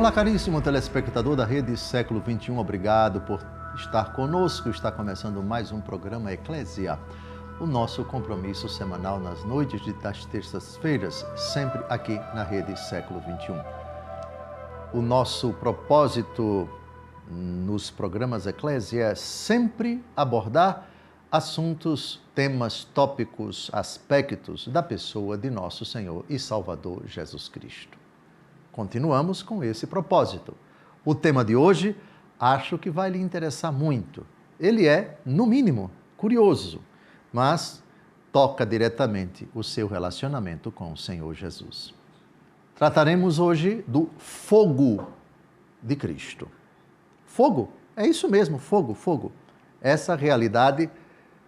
Olá, caríssimo telespectador da Rede Século XXI, obrigado por estar conosco. Está começando mais um programa Eclésia, o nosso compromisso semanal nas noites das terças-feiras, sempre aqui na Rede Século XXI. O nosso propósito nos programas Eclésia é sempre abordar assuntos, temas, tópicos, aspectos da pessoa de nosso Senhor e Salvador Jesus Cristo. Continuamos com esse propósito. O tema de hoje, acho que vai lhe interessar muito. Ele é, no mínimo, curioso, mas toca diretamente o seu relacionamento com o Senhor Jesus. Trataremos hoje do fogo de Cristo. Fogo, é isso mesmo, fogo, fogo. Essa realidade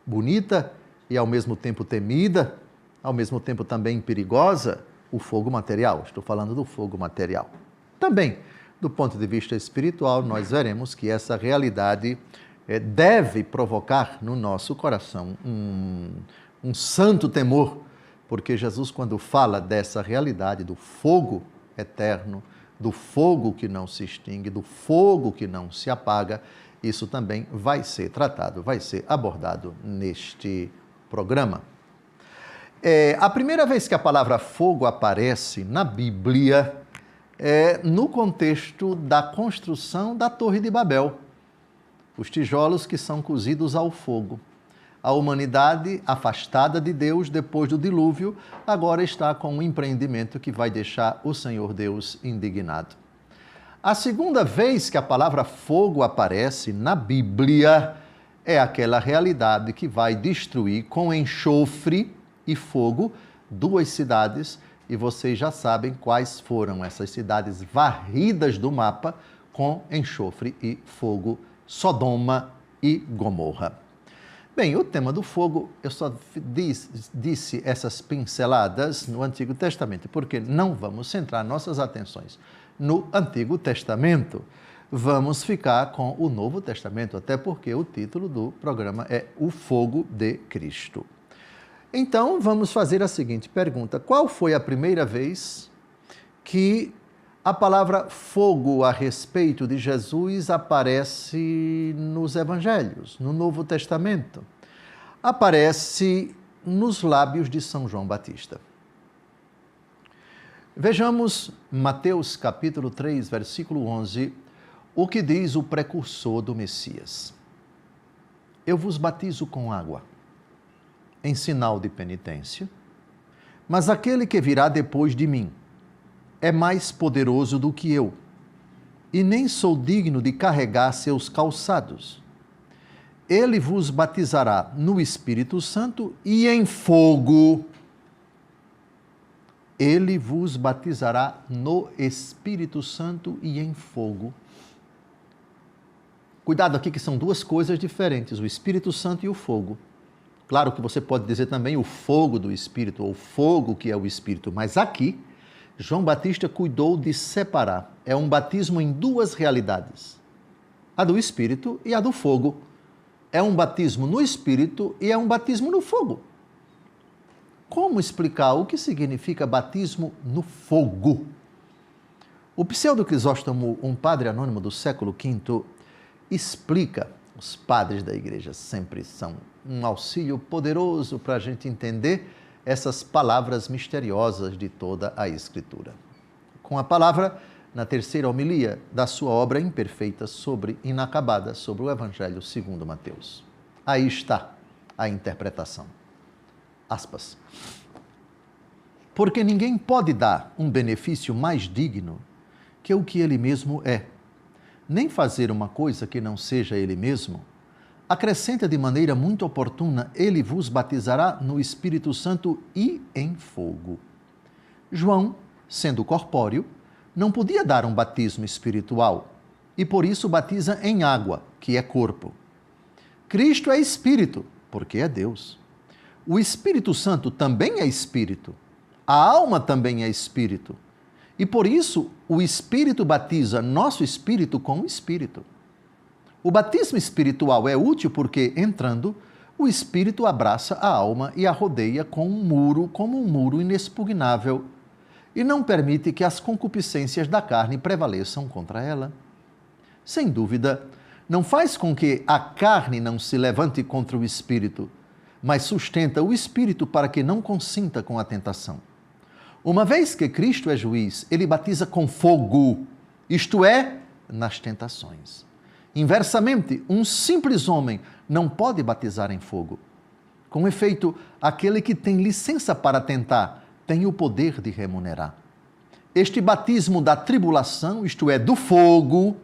bonita e ao mesmo tempo temida, ao mesmo tempo também perigosa, o fogo material. Estou falando do fogo material. Também, do ponto de vista espiritual, nós veremos que essa realidade deve provocar no nosso coração um santo temor, porque Jesus, quando fala dessa realidade do fogo eterno, do fogo que não se extingue, do fogo que não se apaga, isso também vai ser tratado, vai ser abordado neste programa. A primeira vez que a palavra fogo aparece na Bíblia é no contexto da construção da Torre de Babel, os tijolos que são cozidos ao fogo. A humanidade, afastada de Deus depois do dilúvio, agora está com um empreendimento que vai deixar o Senhor Deus indignado. A segunda vez que a palavra fogo aparece na Bíblia é aquela realidade que vai destruir com enxofre e fogo duas cidades, e vocês já sabem quais foram essas cidades varridas do mapa com enxofre e fogo: Sodoma e Gomorra. Bem, o tema do fogo, eu só disse essas pinceladas no Antigo Testamento, porque não vamos centrar nossas atenções no Antigo Testamento. Vamos ficar com o Novo Testamento, até porque o título do programa é O Fogo de Cristo. Então, vamos fazer a seguinte pergunta: qual foi a primeira vez que a palavra fogo a respeito de Jesus aparece nos Evangelhos, no Novo Testamento? Aparece nos lábios de São João Batista. Vejamos Mateus capítulo 3, versículo 11, o que diz o precursor do Messias. Eu vos batizo com água, em sinal de penitência, mas aquele que virá depois de mim é mais poderoso do que eu, e nem sou digno de carregar seus calçados. Ele vos batizará no Espírito Santo e em fogo. Ele vos batizará no Espírito Santo e em fogo. Cuidado aqui que são duas coisas diferentes, o Espírito Santo e o fogo. Claro que você pode dizer também o fogo do Espírito, ou fogo que é o Espírito, mas aqui, João Batista cuidou de separar. É um batismo em duas realidades, a do Espírito e a do fogo. É um batismo no Espírito e é um batismo no fogo. Como explicar o que significa batismo no fogo? O Pseudo Crisóstomo, um padre anônimo do século V, explica. Os padres da igreja sempre são um auxílio poderoso para a gente entender essas palavras misteriosas de toda a Escritura. Com a palavra, na terceira homilia da sua obra imperfeita inacabada sobre o Evangelho segundo Mateus. Aí está a interpretação. Aspas. Porque ninguém pode dar um benefício mais digno que o que ele mesmo é, nem fazer uma coisa que não seja ele mesmo. Acrescenta de maneira muito oportuna: ele vos batizará no Espírito Santo e em fogo. João, sendo corpóreo, não podia dar um batismo espiritual e por isso batiza em água, que é corpo. Cristo é Espírito, porque é Deus. O Espírito Santo também é Espírito. A alma também é Espírito. E por isso o Espírito batiza nosso espírito com o Espírito. O batismo espiritual é útil porque, entrando, o Espírito abraça a alma e a rodeia como um muro inexpugnável. e não permite que as concupiscências da carne prevaleçam contra ela. Sem dúvida, não faz com que a carne não se levante contra o espírito, mas sustenta o espírito para que não consinta com a tentação. Uma vez que Cristo é juiz, ele batiza com fogo, isto é, nas tentações. Inversamente, um simples homem não pode batizar em fogo. Com efeito, aquele que tem licença para tentar, tem o poder de remunerar. Este batismo da tribulação, isto é, do fogo,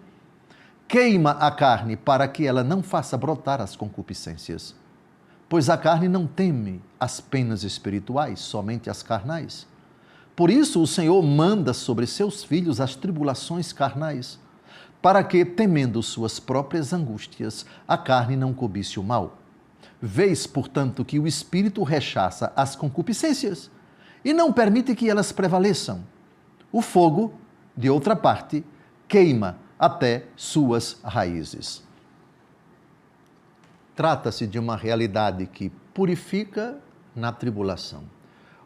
queima a carne para que ela não faça brotar as concupiscências. Pois a carne não teme as penas espirituais, somente as carnais. Por isso o Senhor manda sobre seus filhos as tribulações carnais, para que, temendo suas próprias angústias, a carne não cobice o mal. Vês, portanto, que o espírito rechaça as concupiscências e não permite que elas prevaleçam. O fogo, de outra parte, queima até suas raízes. Trata-se de uma realidade que purifica na tribulação.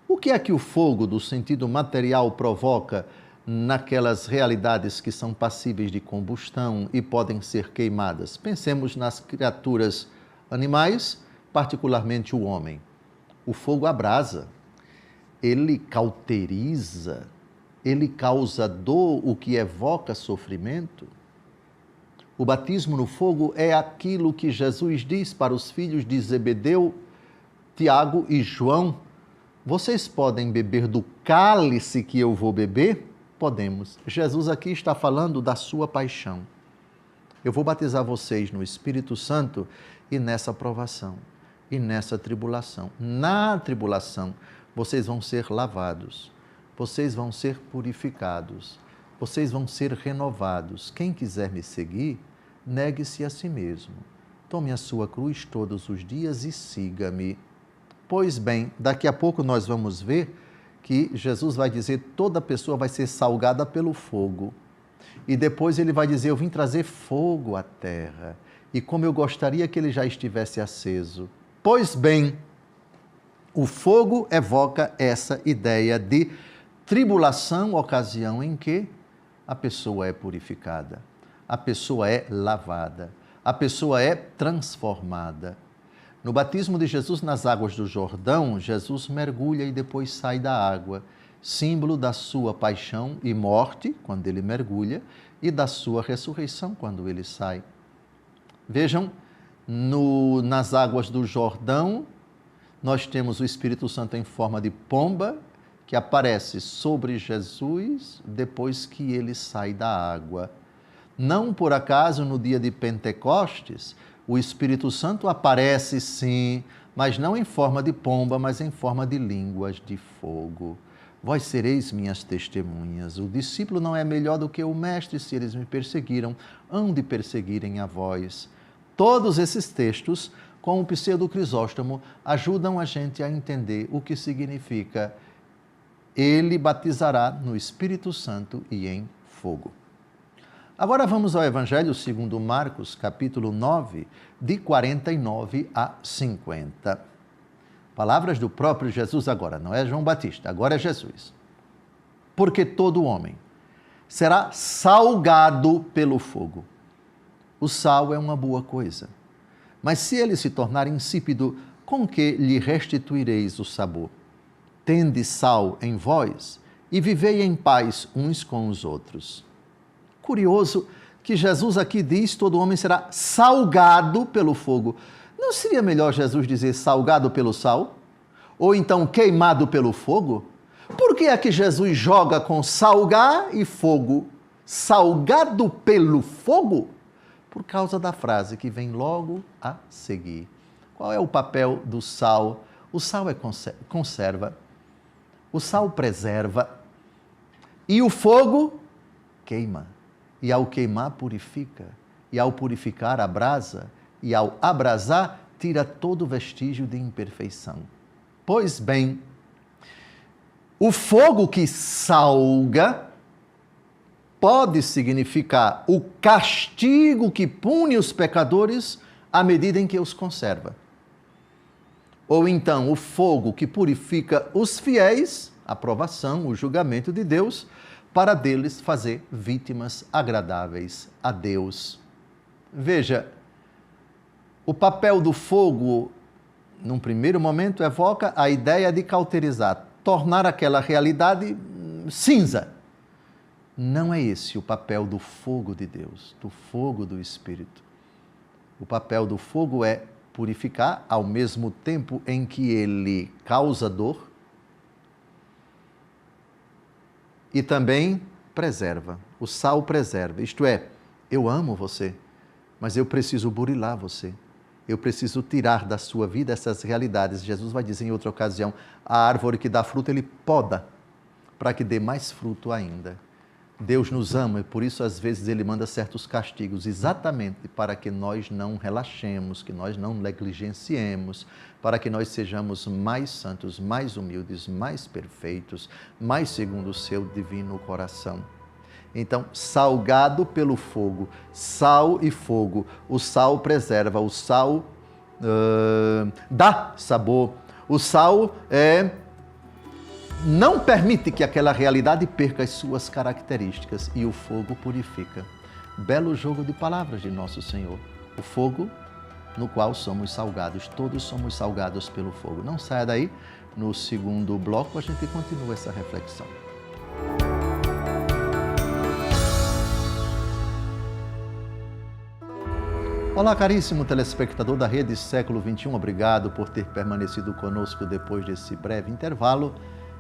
O que é que o fogo do sentido material provoca naquelas realidades que são passíveis de combustão e podem ser queimadas? Pensemos nas criaturas animais, particularmente o homem. O fogo abrasa, ele cauteriza, ele causa dor, o que evoca sofrimento. O batismo no fogo é aquilo que Jesus diz para os filhos de Zebedeu, Tiago e João: vocês podem beber do cálice que eu vou beber? Podemos. Jesus aqui está falando da sua paixão. Eu vou batizar vocês no Espírito Santo e nessa provação, e nessa tribulação. Na tribulação, vocês vão ser lavados, vocês vão ser purificados, vocês vão ser renovados. Quem quiser me seguir, negue-se a si mesmo. Tome a sua cruz todos os dias e siga-me. Pois bem, daqui a pouco nós vamos ver que Jesus vai dizer: toda pessoa vai ser salgada pelo fogo. E depois ele vai dizer: eu vim trazer fogo à terra. E como eu gostaria que ele já estivesse aceso. Pois bem, o fogo evoca essa ideia de tribulação, ocasião em que a pessoa é purificada, a pessoa é lavada, a pessoa é transformada. No batismo de Jesus nas águas do Jordão, Jesus mergulha e depois sai da água, símbolo da sua paixão e morte, quando ele mergulha, e da sua ressurreição, quando ele sai. Vejam, nas águas do Jordão, nós temos o Espírito Santo em forma de pomba, que aparece sobre Jesus depois que ele sai da água. Não por acaso, no dia de Pentecostes, o Espírito Santo aparece sim, mas não em forma de pomba, mas em forma de línguas de fogo. Vós sereis minhas testemunhas. O discípulo não é melhor do que o mestre. Se eles me perseguiram, hão de perseguirem a vós. Todos esses textos, com o Pseudo Crisóstomo, ajudam a gente a entender o que significa: ele batizará no Espírito Santo e em fogo. Agora vamos ao Evangelho segundo Marcos, capítulo 9, de 49 a 50. Palavras do próprio Jesus agora, não é João Batista, agora é Jesus. Porque todo homem será salgado pelo fogo. O sal é uma boa coisa, mas se ele se tornar insípido, com que lhe restituireis o sabor? Tende sal em vós e vivei em paz uns com os outros. Curioso que Jesus aqui diz: todo homem será salgado pelo fogo. Não seria melhor Jesus dizer salgado pelo sal? Ou então queimado pelo fogo? Por que é que Jesus joga com salgar e fogo? Salgado pelo fogo? Por causa da frase que vem logo a seguir. Qual é o papel do sal? O sal é conserva, o sal preserva e o fogo queima. E ao queimar, purifica. E ao purificar, abrasa. E ao abrasar, tira todo vestígio de imperfeição. Pois bem, o fogo que salga pode significar o castigo que pune os pecadores à medida em que os conserva. Ou então o fogo que purifica os fiéis aprovação, o julgamento de Deus, para deles fazer vítimas agradáveis a Deus. Veja, o papel do fogo, num primeiro momento, evoca a ideia de cauterizar, tornar aquela realidade cinza. Não é esse o papel do fogo de Deus, do fogo do Espírito. O papel do fogo é purificar ao mesmo tempo em que ele causa dor e também preserva. O sal preserva, isto é, eu amo você, mas eu preciso burilar você. Eu preciso tirar da sua vida essas realidades. Jesus vai dizer em outra ocasião, a árvore que dá fruto ele poda para que dê mais fruto ainda. Deus nos ama e por isso às vezes Ele manda certos castigos, exatamente para que nós não relaxemos, que nós não negligenciemos, para que nós sejamos mais santos, mais humildes, mais perfeitos, mais segundo o seu divino coração. Então, salgado pelo fogo, sal e fogo, o sal preserva, o sal dá sabor, o sal não permite que aquela realidade perca as suas características e o fogo purifica. Belo jogo de palavras de nosso Senhor. O fogo no qual somos salgados, todos somos salgados pelo fogo. Não saia daí, no segundo bloco a gente continua essa reflexão. Olá, caríssimo telespectador da Rede Século XXI, obrigado por ter permanecido conosco depois desse breve intervalo.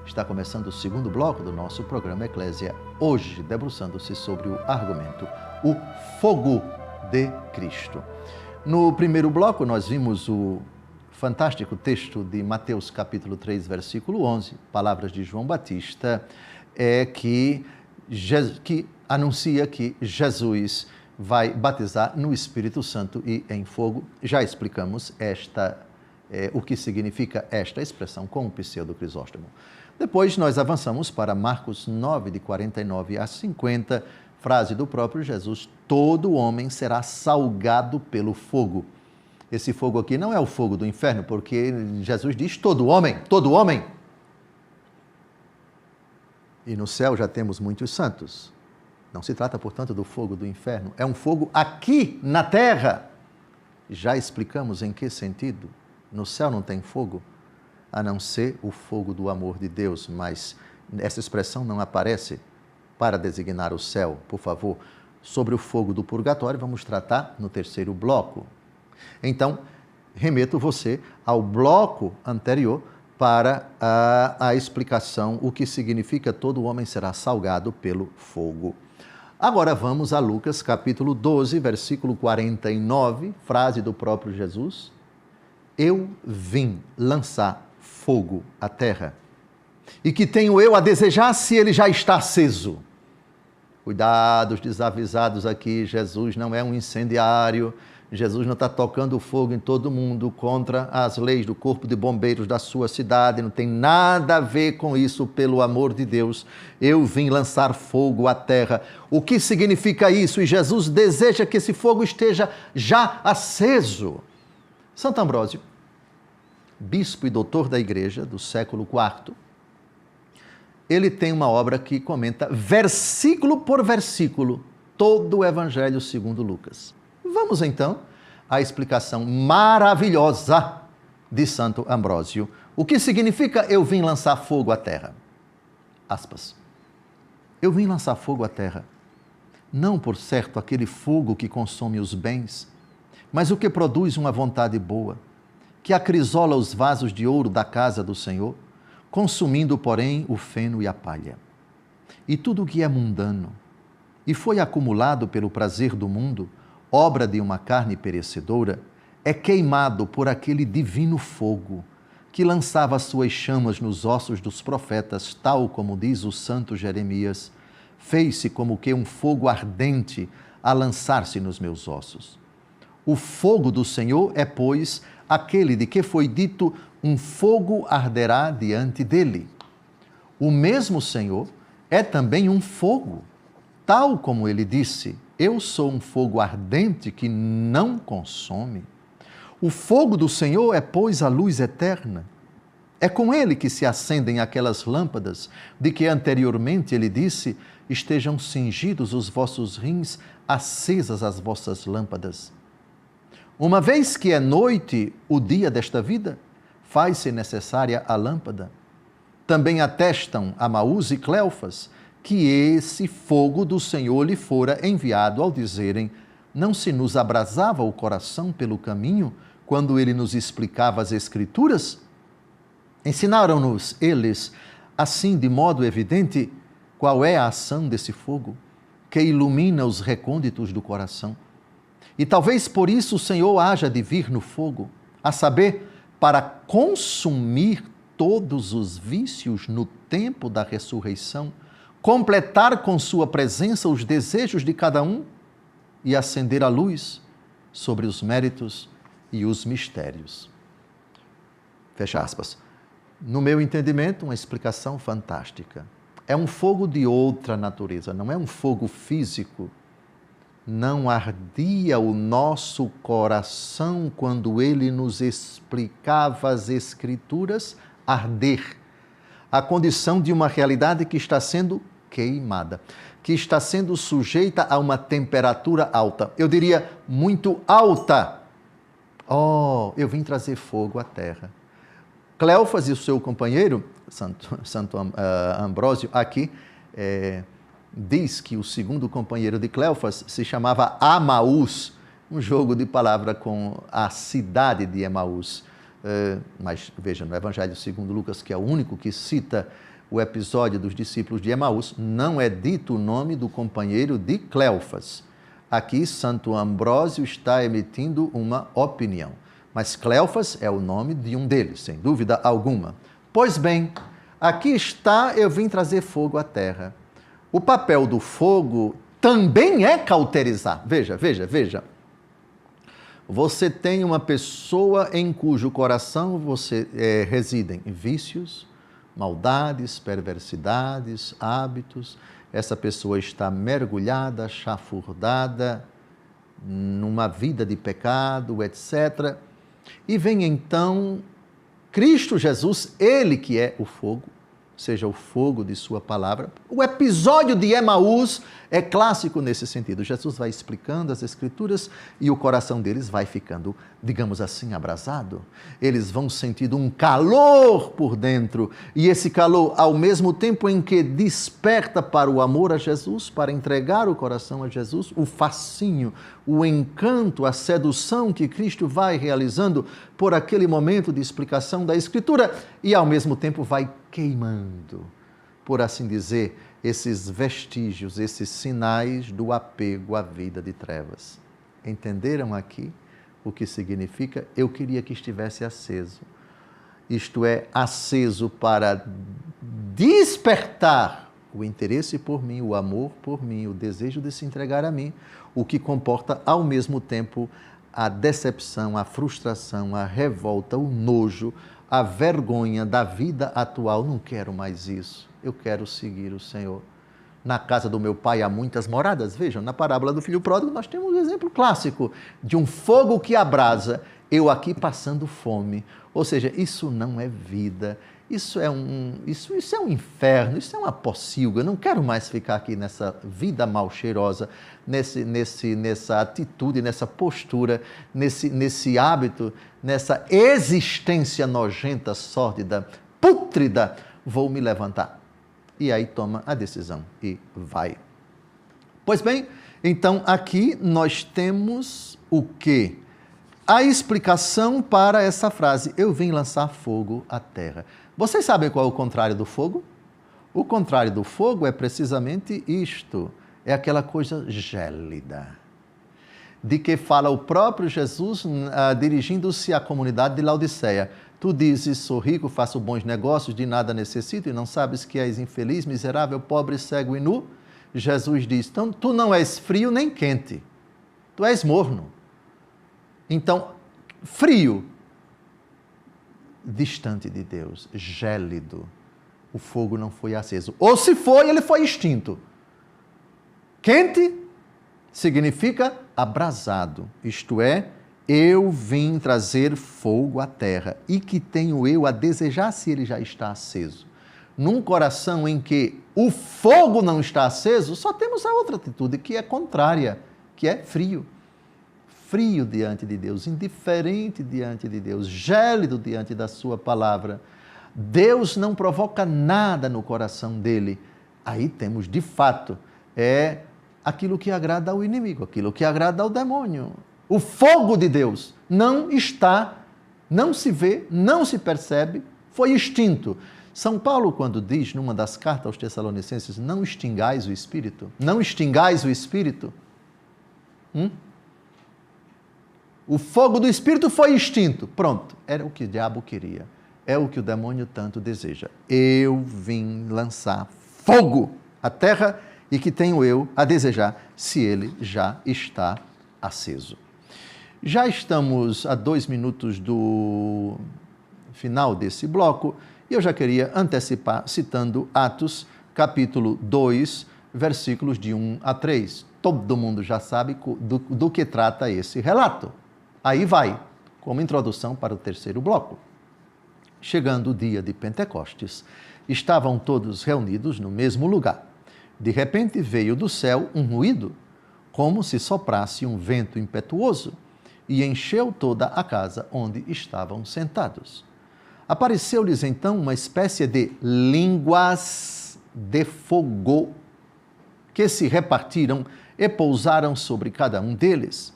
Está começando o segundo bloco do nosso programa Eclésia, hoje debruçando-se sobre o argumento, o fogo de Cristo. No primeiro bloco nós vimos o fantástico texto de Mateus capítulo 3, versículo 11, palavras de João Batista, que anuncia que Jesus vai batizar no Espírito Santo e em fogo. Já explicamos o que significa esta expressão com o pseudo Crisóstomo. Depois nós avançamos para Marcos 9, de 49 a 50, frase do próprio Jesus, todo homem será salgado pelo fogo. Esse fogo aqui não é o fogo do inferno, porque Jesus diz todo homem, todo homem. E no céu já temos muitos santos. Não se trata, portanto, do fogo do inferno, é um fogo aqui na terra. Já explicamos em que sentido. No céu não tem fogo, a não ser o fogo do amor de Deus, mas essa expressão não aparece para designar o céu. Por favor, sobre o fogo do purgatório vamos tratar no terceiro bloco. Então, remeto você ao bloco anterior para a explicação, o que significa todo homem será salgado pelo fogo. Agora vamos a Lucas capítulo 12, versículo 49, frase do próprio Jesus. Eu vim lançar fogo à terra. E que tenho eu a desejar se ele já está aceso? Cuidado, os desavisados aqui, Jesus não é um incendiário, Jesus não está tocando fogo em todo mundo contra as leis do corpo de bombeiros da sua cidade, não tem nada a ver com isso, pelo amor de Deus. Eu vim lançar fogo à terra. O que significa isso? E Jesus deseja que esse fogo esteja já aceso. Santo Ambrósio, bispo e doutor da igreja do século IV, ele tem uma obra que comenta versículo por versículo todo o Evangelho segundo Lucas. Vamos então à explicação maravilhosa de Santo Ambrósio. O que significa eu vim lançar fogo à terra? Aspas. Eu vim lançar fogo à terra, não por certo aquele fogo que consome os bens, mas o que produz uma vontade boa, que acrisola os vasos de ouro da casa do Senhor, consumindo, porém, o feno e a palha. E tudo o que é mundano, e foi acumulado pelo prazer do mundo, obra de uma carne perecedora, é queimado por aquele divino fogo, que lançava suas chamas nos ossos dos profetas, tal como diz o santo Jeremias, fez-se como que um fogo ardente a lançar-se nos meus ossos. O fogo do Senhor é, pois, aquele de que foi dito, um fogo arderá diante dele. O mesmo Senhor é também um fogo, tal como ele disse, eu sou um fogo ardente que não consome. O fogo do Senhor é, pois, a luz eterna. É com ele que se acendem aquelas lâmpadas de que anteriormente ele disse: estejam cingidos os vossos rins, acesas as vossas lâmpadas. Uma vez que é noite o dia desta vida, faz-se necessária a lâmpada. Também atestam Amaús e Cleofas que esse fogo do Senhor lhe fora enviado ao dizerem: não se nos abrasava o coração pelo caminho quando ele nos explicava as Escrituras? Ensinaram-nos eles, assim de modo evidente, qual é a ação desse fogo que ilumina os recônditos do coração. E talvez por isso o Senhor haja de vir no fogo, a saber, para consumir todos os vícios no tempo da ressurreição, completar com sua presença os desejos de cada um e acender a luz sobre os méritos e os mistérios. Fecha aspas. No meu entendimento, uma explicação fantástica. É um fogo de outra natureza, não é um fogo físico. Não ardia o nosso coração quando ele nos explicava as Escrituras? Arder. A condição de uma realidade que está sendo queimada, que está sendo sujeita a uma temperatura alta. Eu diria, muito alta. Oh, eu vim trazer fogo à terra. Cleofas e o seu companheiro, Santo Ambrósio, aqui diz que o segundo companheiro de Cleofas se chamava Amaús, um jogo de palavra com a cidade de Emaús. Mas veja, no Evangelho segundo Lucas, que é o único que cita o episódio dos discípulos de Emaús, não é dito o nome do companheiro de Cleofas. Aqui, Santo Ambrósio está emitindo uma opinião. Mas Cleofas é o nome de um deles, sem dúvida alguma. Pois bem, aqui está, eu vim trazer fogo à terra. O papel do fogo também é cauterizar. Veja. Você tem uma pessoa em cujo coração residem vícios, maldades, perversidades, hábitos. Essa pessoa está mergulhada, chafurdada, numa vida de pecado, etc. E vem então Cristo Jesus, ele que é o fogo, seja o fogo de sua palavra. O episódio de Emaús é clássico nesse sentido. Jesus vai explicando as Escrituras e o coração deles vai ficando, digamos assim, abrasado. Eles vão sentindo um calor por dentro. E esse calor, ao mesmo tempo em que desperta para o amor a Jesus, para entregar o coração a Jesus, o fascínio, o encanto, a sedução que Cristo vai realizando por aquele momento de explicação da Escritura e, ao mesmo tempo, vai queimando, por assim dizer, esses vestígios, esses sinais do apego à vida de trevas. Entenderam aqui o que significa? Eu queria que estivesse aceso. Isto é, aceso para despertar o interesse por mim, o amor por mim, o desejo de se entregar a mim, o que comporta ao mesmo tempo a decepção, a frustração, a revolta, o nojo, a vergonha da vida atual. Não quero mais isso. Eu quero seguir o Senhor. Na casa do meu pai há muitas moradas. Vejam, na parábola do filho pródigo nós temos um exemplo clássico de um fogo que abrasa, eu aqui passando fome. Ou seja, isso não é vida, isso é um inferno, isso é uma pocilga. Eu não quero mais ficar aqui nessa vida mal cheirosa, nessa atitude, nessa postura, nesse hábito, nessa existência nojenta, sórdida, pútrida. Vou me levantar. E aí toma a decisão e vai. Pois bem, então aqui nós temos o quê? A explicação para essa frase: eu vim lançar fogo à terra. Vocês sabem qual é o contrário do fogo? O contrário do fogo é precisamente isto, é aquela coisa gélida, de que fala o próprio Jesus dirigindo-se à comunidade de Laodiceia. Tu dizes, sou rico, faço bons negócios, de nada necessito, e não sabes que és infeliz, miserável, pobre, cego e nu? Jesus diz, então, tu não és frio nem quente, tu és morno. Então, frio, distante de Deus, gélido, o fogo não foi aceso. Ou se foi, ele foi extinto. Quente significa abrasado, isto é, Eu vim trazer fogo à terra, e que tenho eu a desejar se ele já está aceso. Num coração em que o fogo não está aceso, só temos a outra atitude, que é contrária, que é frio. Frio diante de Deus, indiferente diante de Deus, gélido diante da sua palavra. Deus não provoca nada no coração dele. Aí temos, de fato, aquilo que agrada ao inimigo, aquilo que agrada ao demônio. O fogo de Deus não está, não se vê, não se percebe, foi extinto. São Paulo, quando diz, numa das cartas aos Tessalonicenses, não extingais o Espírito. Não extingais o Espírito. O fogo do Espírito foi extinto. Pronto, era o que o diabo queria. É o que o demônio tanto deseja. Eu vim lançar fogo à terra, e que tenho eu a desejar se ele já está aceso. Já estamos a 2 minutos do final desse bloco, e eu já queria antecipar citando Atos, capítulo 2, versículos de 1 a 3. Todo mundo já sabe do que trata esse relato. Aí vai, como introdução para o terceiro bloco. Chegando o dia de Pentecostes, estavam todos reunidos no mesmo lugar. De repente veio do céu um ruído, como se soprasse um vento impetuoso, e encheu toda a casa onde estavam sentados. Apareceu-lhes então uma espécie de línguas de fogo, que se repartiram e pousaram sobre cada um deles.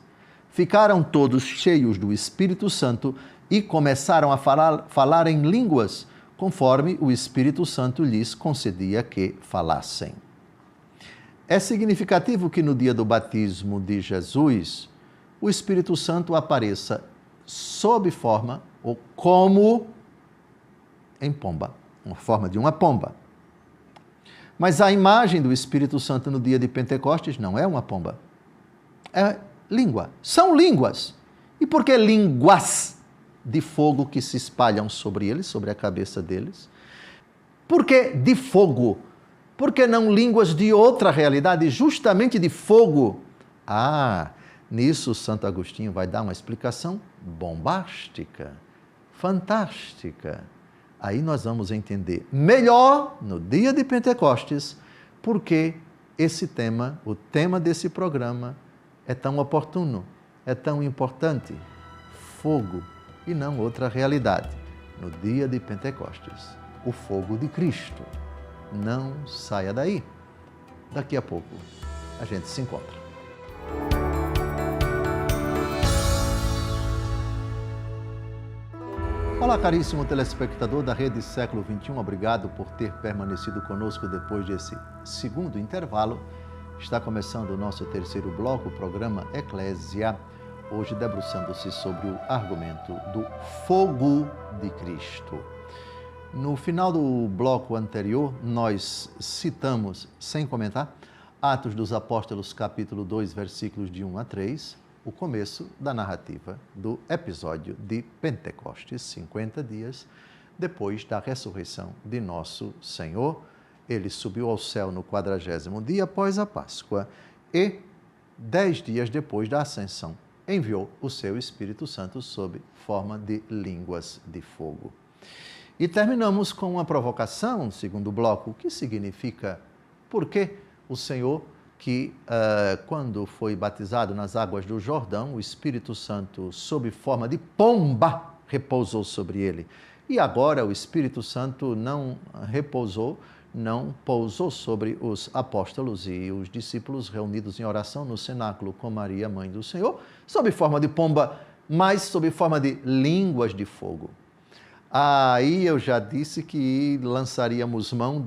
Ficaram todos cheios do Espírito Santo e começaram a falar em línguas, conforme o Espírito Santo lhes concedia que falassem. É significativo que no dia do batismo de Jesus, o Espírito Santo apareça sob forma ou como em pomba, uma forma de uma pomba. Mas a imagem do Espírito Santo no dia de Pentecostes não é uma pomba, é língua. São línguas. E por que línguas de fogo que se espalham sobre eles, sobre a cabeça deles? Por que de fogo? Por que não línguas de outra realidade, justamente de fogo? Nisso Santo Agostinho vai dar uma explicação bombástica, fantástica. Aí nós vamos entender melhor, no dia de Pentecostes, porque esse tema, o tema desse programa, é tão oportuno, é tão importante. Fogo e não outra realidade. No dia de Pentecostes, o fogo de Cristo. Não saia daí. Daqui a pouco a gente se encontra. Olá, caríssimo telespectador da Rede Século XXI, obrigado por ter permanecido conosco depois desse segundo intervalo. Está começando o nosso terceiro bloco, o programa Eclésia, hoje debruçando-se sobre o argumento do fogo de Cristo. No final do bloco anterior, nós citamos, sem comentar, Atos dos Apóstolos, capítulo 2, versículos de 1 a 3, o começo da narrativa do episódio de Pentecostes, 50 dias depois da ressurreição de nosso Senhor. Ele subiu ao céu no 40º dia após a Páscoa e, 10 dias depois da ascensão, enviou o seu Espírito Santo sob forma de línguas de fogo. E terminamos com uma provocação, segundo bloco, o que significa, por que o Senhor, que quando foi batizado nas águas do Jordão, o Espírito Santo, sob forma de pomba, repousou sobre ele. E agora o Espírito Santo não repousou, não pousou sobre os apóstolos e os discípulos reunidos em oração no cenáculo com Maria, mãe do Senhor, sob forma de pomba, mas sob forma de línguas de fogo. Aí eu já disse que lançaríamos mão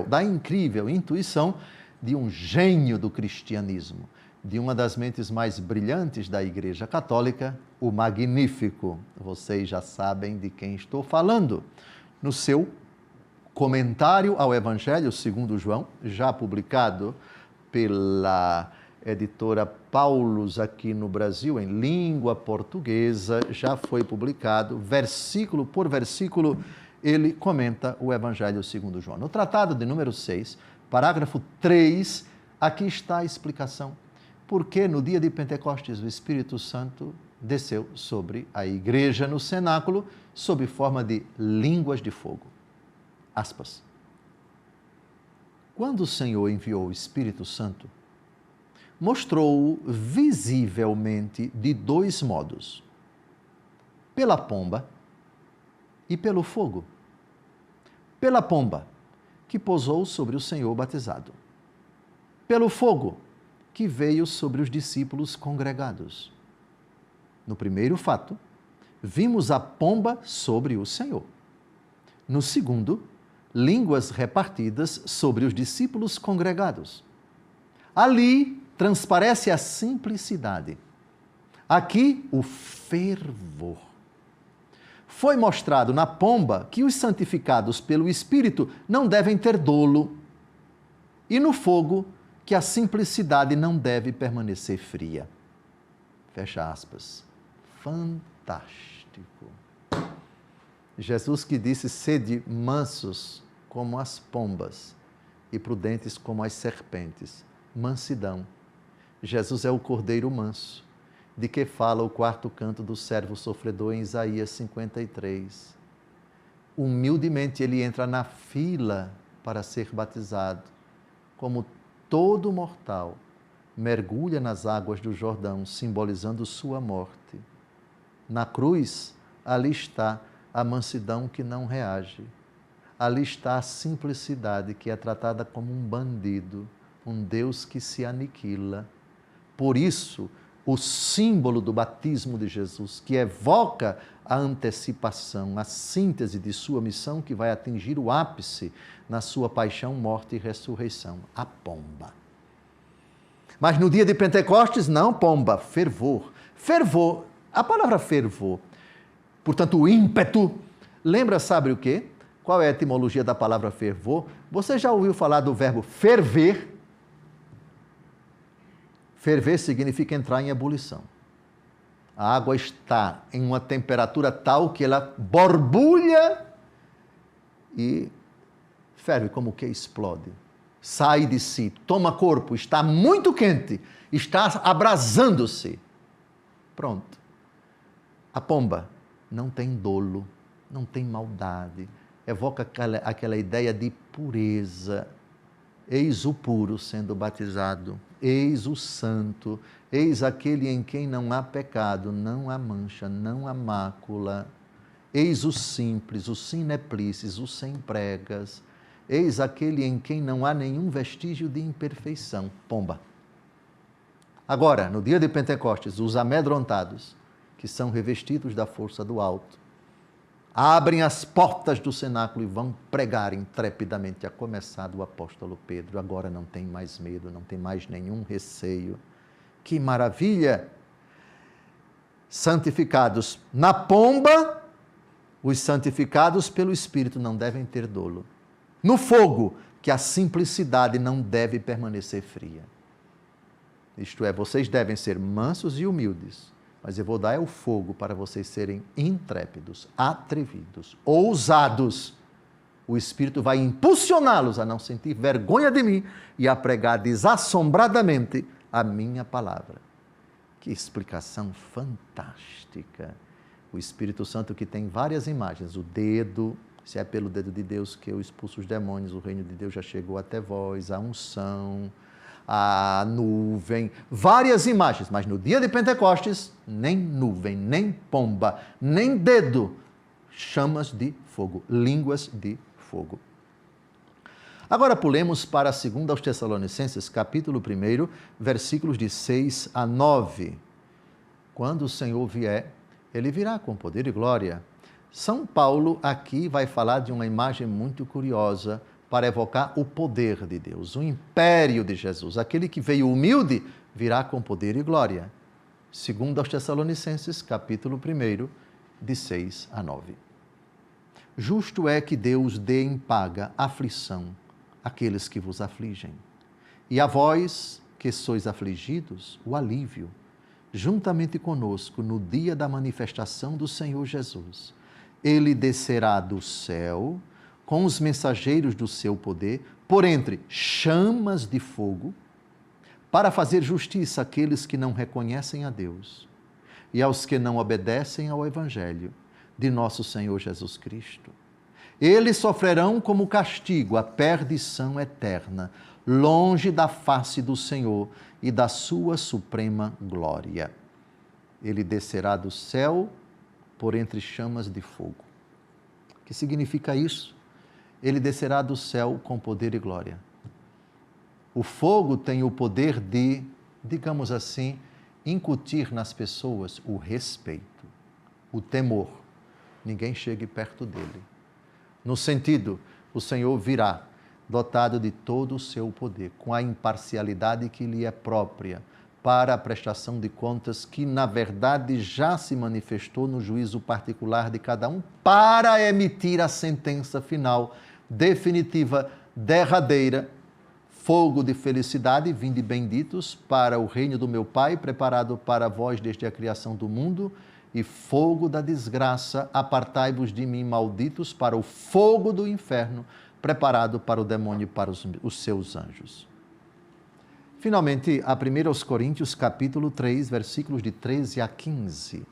da incrível intuição de um gênio do cristianismo, de uma das mentes mais brilhantes da Igreja Católica, o Magnífico. Vocês já sabem de quem estou falando. No seu comentário ao Evangelho segundo João, já publicado pela editora Paulus aqui no Brasil, em língua portuguesa, já foi publicado, versículo por versículo, ele comenta o Evangelho segundo João. No tratado de número 6, parágrafo 3, aqui está a explicação. Porque no dia de Pentecostes o Espírito Santo desceu sobre a igreja no cenáculo sob forma de línguas de fogo. Aspas. Quando o Senhor enviou o Espírito Santo, mostrou-o visivelmente de dois modos: pela pomba e pelo fogo. Pela pomba, que pousou sobre o Senhor batizado. Pelo fogo, que veio sobre os discípulos congregados. No primeiro fato, vimos a pomba sobre o Senhor. No segundo, línguas repartidas sobre os discípulos congregados. Ali transparece a simplicidade. Aqui, o fervor. Foi mostrado na pomba que os santificados pelo Espírito não devem ter dolo. E no fogo, que a simplicidade não deve permanecer fria. Fecha aspas. Fantástico. Jesus que disse: sede mansos como as pombas e prudentes como as serpentes. Mansidão. Jesus é o Cordeiro manso, de que fala o quarto canto do servo sofredor em Isaías 53. Humildemente ele entra na fila para ser batizado, como todo mortal mergulha nas águas do Jordão, simbolizando sua morte. Na cruz, ali está a mansidão que não reage. Ali está a simplicidade que é tratada como um bandido, um Deus que se aniquila. Por isso, o símbolo do batismo de Jesus, que evoca a antecipação, a síntese de sua missão, que vai atingir o ápice na sua paixão, morte e ressurreição, a pomba. Mas no dia de Pentecostes, não pomba, fervor. Fervor, a palavra fervor, portanto o ímpeto, lembra, sabe o quê? Qual é a etimologia da palavra fervor? Você já ouviu falar do verbo ferver? Ferver significa entrar em ebulição. A água está em uma temperatura tal que ela borbulha e ferve, como que explode. Sai de si, toma corpo, está muito quente, está abrasando-se. Pronto. A pomba não tem dolo, não tem maldade, evoca aquela ideia de pureza. Eis o puro sendo batizado, eis o santo, eis aquele em quem não há pecado, não há mancha, não há mácula. Eis o simples, o simplicis, o sem pregas, eis aquele em quem não há nenhum vestígio de imperfeição. Pomba. Agora, no dia de Pentecostes, os amedrontados, que são revestidos da força do alto, abrem as portas do cenáculo e vão pregar intrepidamente, a começar do apóstolo Pedro. Agora não tem mais medo, não tem mais nenhum receio. Que maravilha! Santificados na pomba, os santificados pelo Espírito não devem ter dolo. No fogo, que a simplicidade não deve permanecer fria. Isto é, vocês devem ser mansos e humildes, mas eu vou dar o fogo para vocês serem intrépidos, atrevidos, ousados. O Espírito vai impulsioná-los a não sentir vergonha de mim e a pregar desassombradamente a minha palavra. Que explicação fantástica! O Espírito Santo, que tem várias imagens, o dedo, se é pelo dedo de Deus que eu expulso os demônios, o reino de Deus já chegou até vós, a unção, a nuvem, várias imagens, mas no dia de Pentecostes, nem nuvem, nem pomba, nem dedo, chamas de fogo, línguas de fogo. Agora pulemos para 2 aos Tessalonicenses, capítulo 1, versículos de 6 a 9. Quando o Senhor vier, ele virá com poder e glória. São Paulo aqui vai falar de uma imagem muito curiosa para evocar o poder de Deus, o império de Jesus. Aquele que veio humilde virá com poder e glória. 2 aos Tessalonicenses, capítulo 1, de 6 a 9. Justo é que Deus dê em paga aflição àqueles que vos afligem, e a vós, que sois afligidos, o alívio, juntamente conosco no dia da manifestação do Senhor Jesus. Ele descerá do céu com os mensageiros do seu poder, por entre chamas de fogo, para fazer justiça àqueles que não reconhecem a Deus e aos que não obedecem ao Evangelho de nosso Senhor Jesus Cristo. Eles sofrerão como castigo a perdição eterna, longe da face do Senhor e da sua suprema glória. Ele descerá do céu por entre chamas de fogo. O que significa isso? Ele descerá do céu com poder e glória. O fogo tem o poder de, digamos assim, incutir nas pessoas o respeito, o temor. Ninguém chegue perto dele. No sentido, o Senhor virá, dotado de todo o seu poder, com a imparcialidade que lhe é própria, para a prestação de contas que, na verdade, já se manifestou no juízo particular de cada um, para emitir a sentença final, definitiva, derradeira, fogo de felicidade, vinde benditos para o reino do meu Pai, preparado para vós desde a criação do mundo, e fogo da desgraça, apartai-vos de mim, malditos, para o fogo do inferno, preparado para o demônio e para os seus anjos. Finalmente, a 1 Coríntios, capítulo 3, versículos de 13 a 15.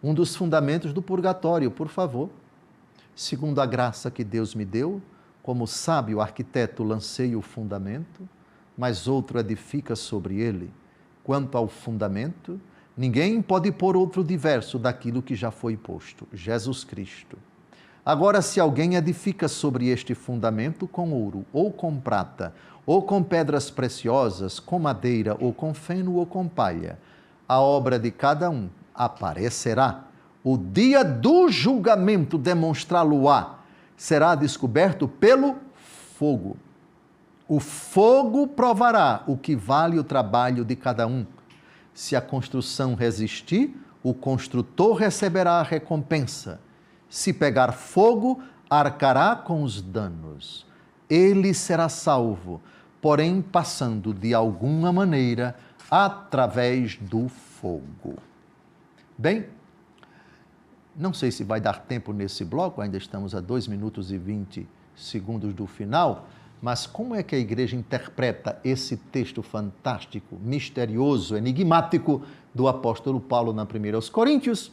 Um dos fundamentos do purgatório, por favor. Segundo a graça que Deus me deu, como sábio arquiteto lancei o fundamento, mas outro edifica sobre ele. Quanto ao fundamento, ninguém pode pôr outro diverso daquilo que já foi posto, Jesus Cristo. Agora, se alguém edifica sobre este fundamento com ouro, ou com prata, ou com pedras preciosas, com madeira, ou com feno, ou com palha, a obra de cada um aparecerá. O dia do julgamento demonstrá-lo-á, será descoberto pelo fogo. O fogo provará o que vale o trabalho de cada um. Se a construção resistir, o construtor receberá a recompensa. Se pegar fogo, arcará com os danos. Ele será salvo, porém passando de alguma maneira através do fogo. Bem, não sei se vai dar tempo nesse bloco, ainda estamos a 2 minutos e 20 segundos do final, mas como é que a igreja interpreta esse texto fantástico, misterioso, enigmático do apóstolo Paulo na 1 Coríntios?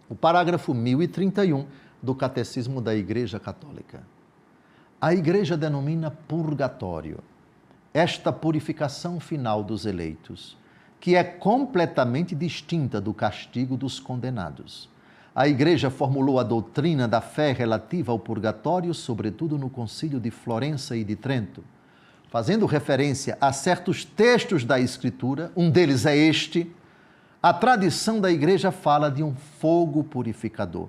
O parágrafo 1031 do Catecismo da Igreja Católica. A igreja denomina purgatório esta purificação final dos eleitos, que é completamente distinta do castigo dos condenados. A igreja formulou a doutrina da fé relativa ao purgatório, sobretudo no Concílio de Florença e de Trento, fazendo referência a certos textos da Escritura, um deles é este. A tradição da igreja fala de um fogo purificador.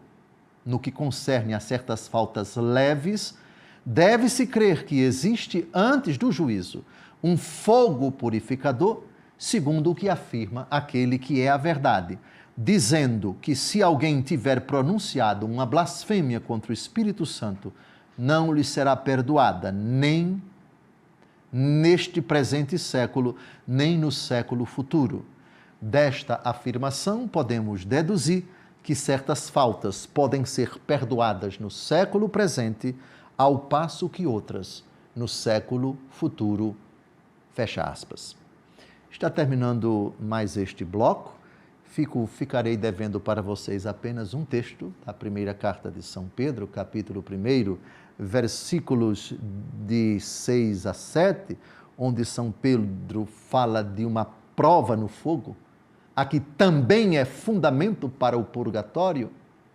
No que concerne a certas faltas leves, deve-se crer que existe, antes do juízo, um fogo purificador, segundo o que afirma aquele que é a verdade, dizendo que se alguém tiver pronunciado uma blasfêmia contra o Espírito Santo, não lhe será perdoada, nem neste presente século, nem no século futuro. Desta afirmação, podemos deduzir que certas faltas podem ser perdoadas no século presente, ao passo que outras no século futuro. Fecha aspas. Está terminando mais este bloco. Ficarei devendo para vocês apenas um texto da primeira carta de São Pedro, capítulo 1, versículos de 6 a 7, onde São Pedro fala de uma prova no fogo, a que também é fundamento para o purgatório.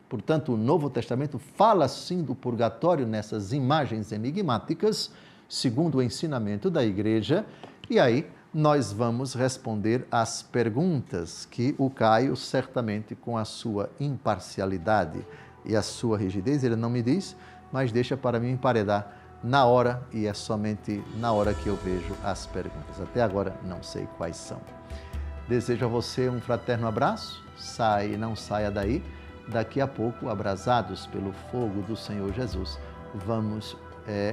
Portanto, o Novo Testamento fala sim do purgatório nessas imagens enigmáticas, segundo o ensinamento da igreja, e aí nós vamos responder às perguntas que o Caio, certamente com a sua imparcialidade e a sua rigidez, ele não me diz, mas deixa para mim emparedar na hora, e é somente na hora que eu vejo as perguntas. Até agora não sei quais são. Desejo a você um fraterno abraço, não saia daí. Daqui a pouco, abrasados pelo fogo do Senhor Jesus, vamos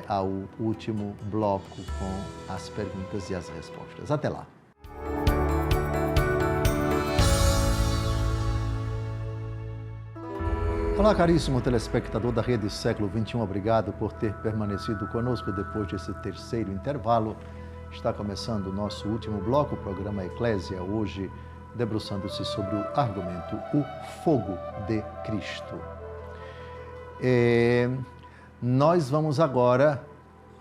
ao último bloco com as perguntas e as respostas. Até lá! Olá, caríssimo telespectador da Rede Século XXI, obrigado por ter permanecido conosco depois desse terceiro intervalo. Está começando o nosso último bloco, o programa Eclésia, hoje debruçando-se sobre o argumento O Fogo de Cristo. Nós vamos agora,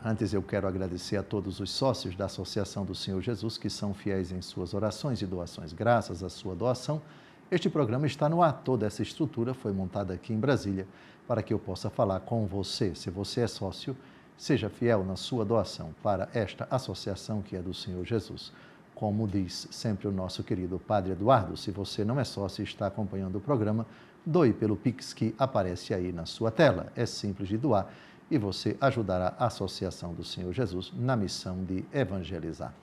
antes eu quero agradecer a todos os sócios da Associação do Senhor Jesus que são fiéis em suas orações e doações. Graças à sua doação, este programa está no ar. Toda essa estrutura foi montada aqui em Brasília para que eu possa falar com você. Se você é sócio, seja fiel na sua doação para esta associação que é do Senhor Jesus. Como diz sempre o nosso querido Padre Eduardo, se você não é sócio e está acompanhando o programa, doe pelo Pix que aparece aí na sua tela. É simples de doar e você ajudará a Associação do Senhor Jesus na missão de evangelizar.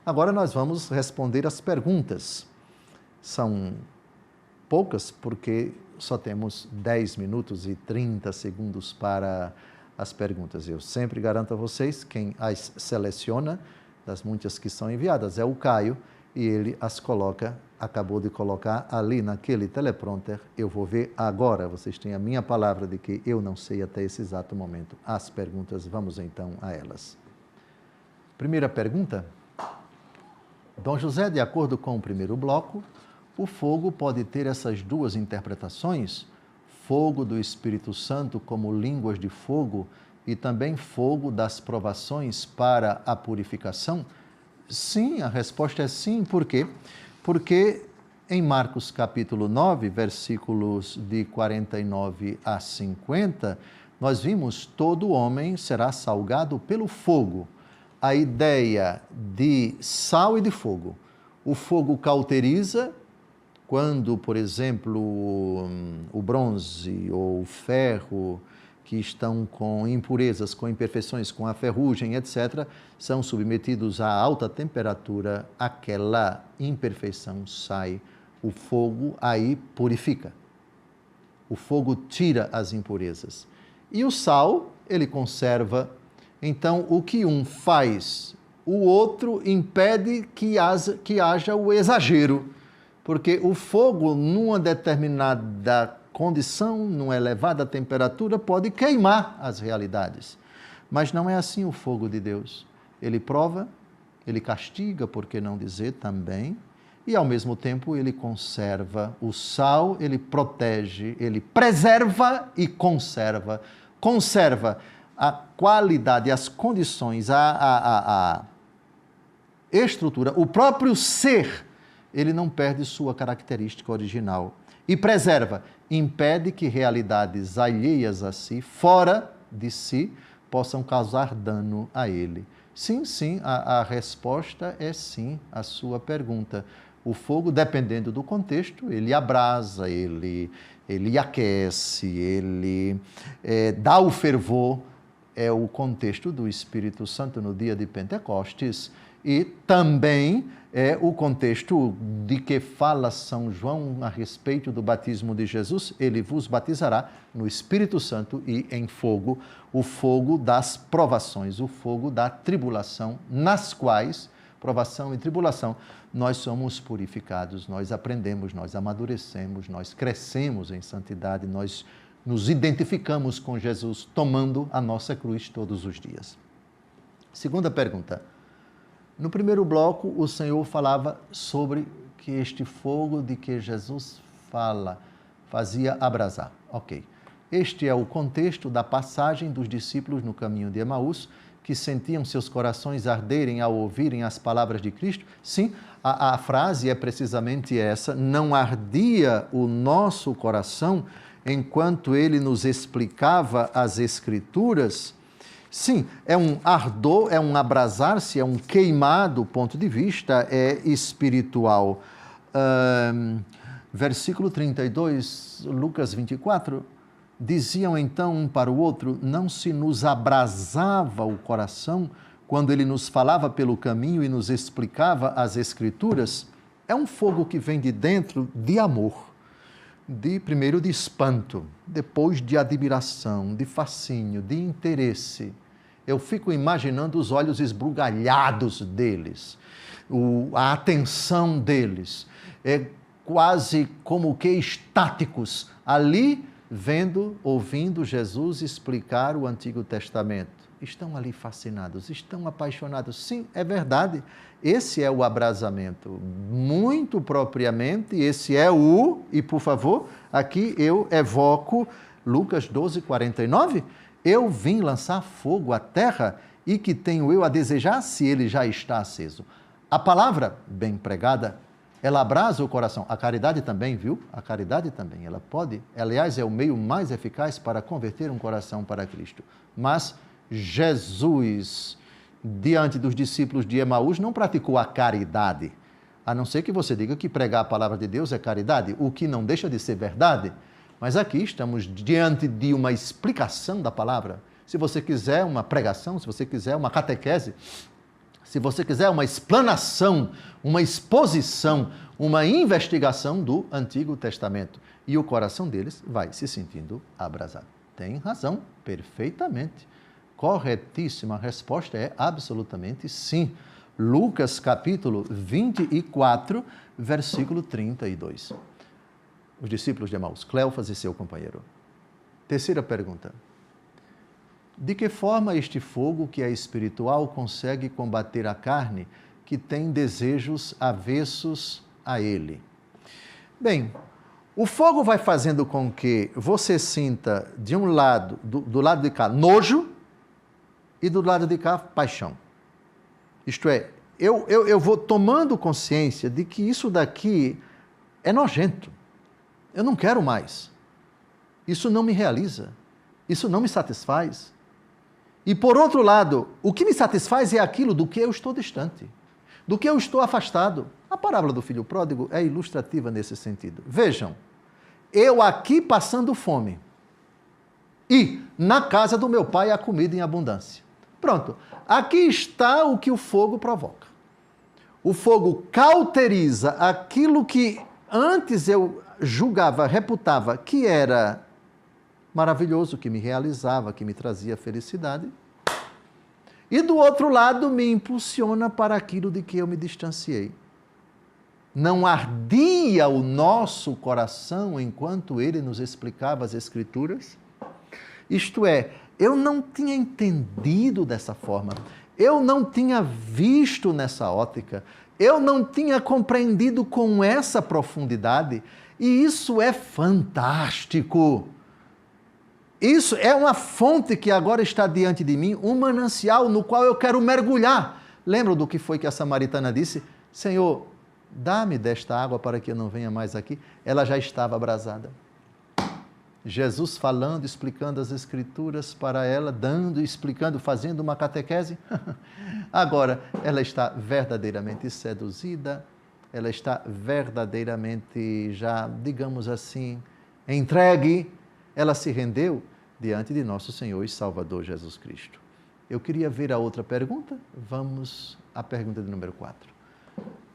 Agora nós vamos responder as perguntas. São poucas porque só temos 10 minutos e 30 segundos para as perguntas. Eu sempre garanto a vocês, quem as seleciona das muitas que são enviadas é o Caio e ele as coloca, acabou de colocar ali naquele teleprompter. Eu vou ver agora, vocês têm a minha palavra de que eu não sei até esse exato momento as perguntas. Vamos então a elas. Primeira pergunta. Dom José, de acordo com o primeiro bloco, o fogo pode ter essas duas interpretações? Fogo do Espírito Santo como línguas de fogo e também fogo das provações para a purificação? Sim, a resposta é sim. Por quê? Porque em Marcos capítulo 9, versículos de 49 a 50, nós vimos todo homem será salgado pelo fogo. A ideia de sal e de fogo. O fogo cauteriza. Quando, por exemplo, o bronze ou o ferro, que estão com impurezas, com imperfeições, com a ferrugem, etc., são submetidos a alta temperatura, aquela imperfeição sai, o fogo aí purifica. O fogo tira as impurezas. E o sal, ele conserva. Então, o que um faz, o outro impede que haja o exagero. Porque o fogo, numa determinada condição, numa elevada temperatura, pode queimar as realidades. Mas não é assim o fogo de Deus. Ele prova, ele castiga, por que não dizer também, e ao mesmo tempo ele conserva. O sal, ele protege, ele preserva e conserva. Conserva a qualidade, as condições, a estrutura, o próprio ser. Ele não perde sua característica original e preserva, impede que realidades alheias a si, fora de si, possam causar dano a ele. Sim, sim, a resposta é sim à sua pergunta. O fogo, dependendo do contexto, ele abrasa, ele aquece, ele dá o fervor. É o contexto do Espírito Santo no dia de Pentecostes e também é o contexto de que fala São João a respeito do batismo de Jesus. Ele vos batizará no Espírito Santo e em fogo, o fogo das provações, o fogo da tribulação, nas quais, provação e tribulação, nós somos purificados, nós aprendemos, nós amadurecemos, nós crescemos em santidade, nós nos identificamos com Jesus, tomando a nossa cruz todos os dias. Segunda pergunta. No primeiro bloco, o Senhor falava sobre que este fogo de que Jesus fala fazia abrasar. Ok. Este é o contexto da passagem dos discípulos no caminho de Emaús, que sentiam seus corações arderem ao ouvirem as palavras de Cristo. Sim, a frase é precisamente essa: não ardia o nosso coração enquanto ele nos explicava as Escrituras. Sim, é um ardor, é um abrasar-se, é um queimar do ponto de vista espiritual. Versículo 32, Lucas 24, diziam então um para o outro, não se nos abrasava o coração quando ele nos falava pelo caminho e nos explicava as Escrituras? É um fogo que vem de dentro de amor. Primeiro de espanto, depois de admiração, de fascínio, de interesse. Eu fico imaginando os olhos esbugalhados deles, a atenção deles, quase como que estáticos, ali vendo, ouvindo Jesus explicar o Antigo Testamento. estão ali fascinados, estão apaixonados. Sim, é verdade. Esse é o abrasamento. Muito propriamente, esse é o... E, por favor, aqui eu evoco Lucas 12, 49. Eu vim lançar fogo à terra e que tenho eu a desejar se ele já está aceso. A palavra bem pregada, ela abrasa o coração. A caridade também, viu? A caridade também, ela pode. Aliás, é o meio mais eficaz para converter um coração para Cristo. Mas Jesus, diante dos discípulos de Emaús, não praticou a caridade. A não ser que você diga que pregar a palavra de Deus é caridade, o que não deixa de ser verdade. Mas aqui estamos diante de uma explicação da palavra. Se você quiser uma pregação, se você quiser uma catequese, se você quiser uma explanação, uma exposição, uma investigação do Antigo Testamento. E o coração deles vai se sentindo abrasado. Tem razão, perfeitamente. Corretíssima. A resposta é absolutamente sim. Lucas capítulo 24, versículo 32. Os discípulos de Emaús, Cleofas e seu companheiro. Terceira pergunta. De que forma este fogo que é espiritual consegue combater a carne que tem desejos avessos a ele? Bem, o fogo vai fazendo com que você sinta de um lado, do lado de cá, nojo e do lado de cá, paixão. Isto é, eu vou tomando consciência de que isso daqui é nojento. Eu não quero mais. Isso não me realiza. Isso não me satisfaz. E, por outro lado, o que me satisfaz é aquilo do que eu estou distante, do que eu estou afastado. A parábola do filho pródigo é ilustrativa nesse sentido. Vejam, eu aqui passando fome e na casa do meu pai há comida em abundância. Pronto, aqui está o que o fogo provoca. O fogo cauteriza aquilo que antes eu julgava, reputava que era maravilhoso, que me realizava, que me trazia felicidade. E do outro lado me impulsiona para aquilo de que eu me distanciei. Não ardia o nosso coração enquanto ele nos explicava as Escrituras? Isto é, eu não tinha entendido dessa forma, eu não tinha visto nessa ótica, eu não tinha compreendido com essa profundidade, e isso é fantástico. Isso é uma fonte que agora está diante de mim, um manancial no qual eu quero mergulhar. Lembram do que foi que a samaritana disse? Senhor, dá-me desta água para que eu não venha mais aqui. Ela já estava abrasada. Jesus falando, explicando as Escrituras para ela, dando, explicando, fazendo uma catequese. Agora, ela está verdadeiramente seduzida, ela está verdadeiramente já, digamos assim, entregue. Ela se rendeu diante de nosso Senhor e Salvador Jesus Cristo. Eu queria ver a outra pergunta. Vamos à pergunta de número 4.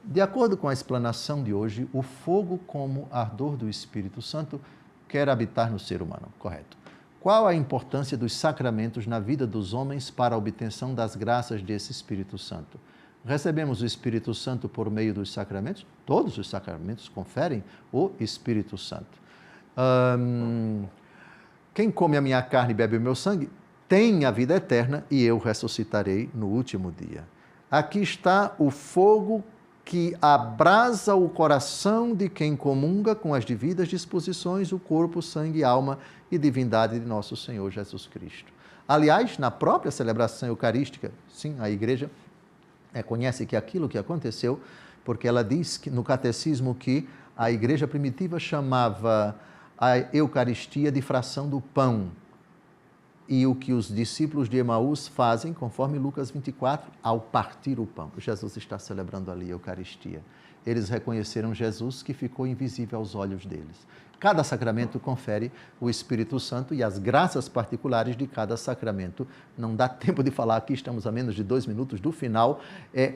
De acordo com a explanação de hoje, o fogo como ardor do Espírito Santo quer habitar no ser humano, correto? Qual a importância dos sacramentos na vida dos homens para a obtenção das graças desse Espírito Santo? Recebemos o Espírito Santo por meio dos sacramentos? Todos os sacramentos conferem o Espírito Santo. Quem come a minha carne e bebe o meu sangue tem a vida eterna e eu ressuscitarei no último dia. Aqui está o fogo que abrasa o coração de quem comunga com as devidas disposições o corpo, sangue, alma e divindade de nosso Senhor Jesus Cristo. Aliás, na própria celebração eucarística, sim, a igreja reconhece que aquilo que aconteceu, porque ela diz que, no catecismo que a igreja primitiva chamava a Eucaristia de fração do pão. E o que os discípulos de Emaús fazem, conforme Lucas 24, ao partir o pão. Jesus está celebrando ali a Eucaristia. Eles reconheceram Jesus que ficou invisível aos olhos deles. Cada sacramento confere o Espírito Santo e as graças particulares de cada sacramento. Não dá tempo de falar aqui, estamos a menos de 2 minutos do final.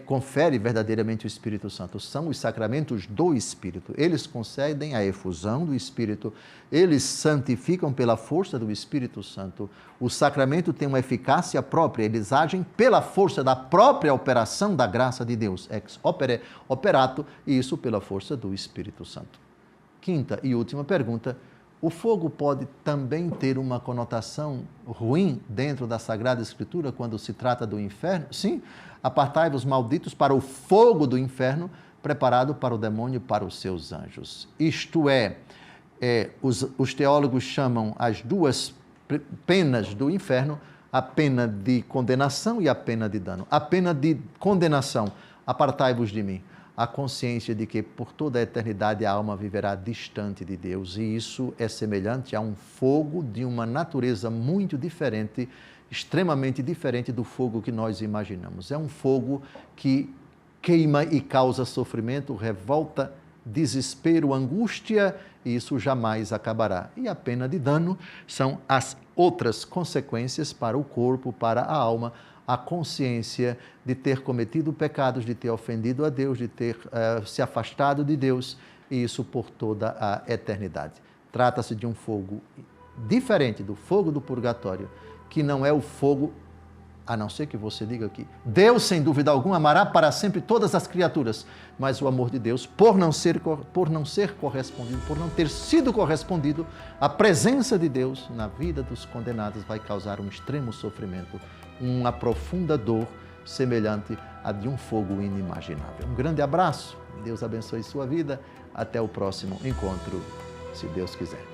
Confere verdadeiramente o Espírito Santo. São os sacramentos do Espírito. Eles concedem a efusão do Espírito, eles santificam pela força do Espírito Santo. O sacramento tem uma eficácia própria, eles agem pela força da própria operação da graça de Deus, ex opere operato, e isso pela força do Espírito Santo. Quinta e última pergunta, O fogo pode também ter uma conotação ruim dentro da Sagrada Escritura quando se trata do inferno? Sim, apartai-vos malditos para o fogo do inferno, preparado para o demônio e para os seus anjos. Isto é, os teólogos chamam as duas penas do inferno, a pena de condenação e a pena de dano. A pena de condenação, apartai-vos de mim. A consciência de que por toda a eternidade a alma viverá distante de Deus, e isso é semelhante a um fogo de uma natureza muito diferente, extremamente diferente do fogo que nós imaginamos. É um fogo que queima e causa sofrimento, revolta, desespero, angústia, e isso jamais acabará. E a pena de dano são as outras consequências para o corpo, para a alma, a consciência de ter cometido pecados, de ter ofendido a Deus, de ter se afastado de Deus, e isso por toda a eternidade. Trata-se de um fogo diferente do fogo do purgatório, que não é o fogo, a não ser que você diga que Deus, sem dúvida alguma, amará para sempre todas as criaturas, mas o amor de Deus, por não ser correspondido, por não ter sido correspondido, a presença de Deus na vida dos condenados vai causar um extremo sofrimento, uma profunda dor semelhante à de um fogo inimaginável. Um grande abraço, Deus abençoe sua vida, até o próximo encontro, se Deus quiser.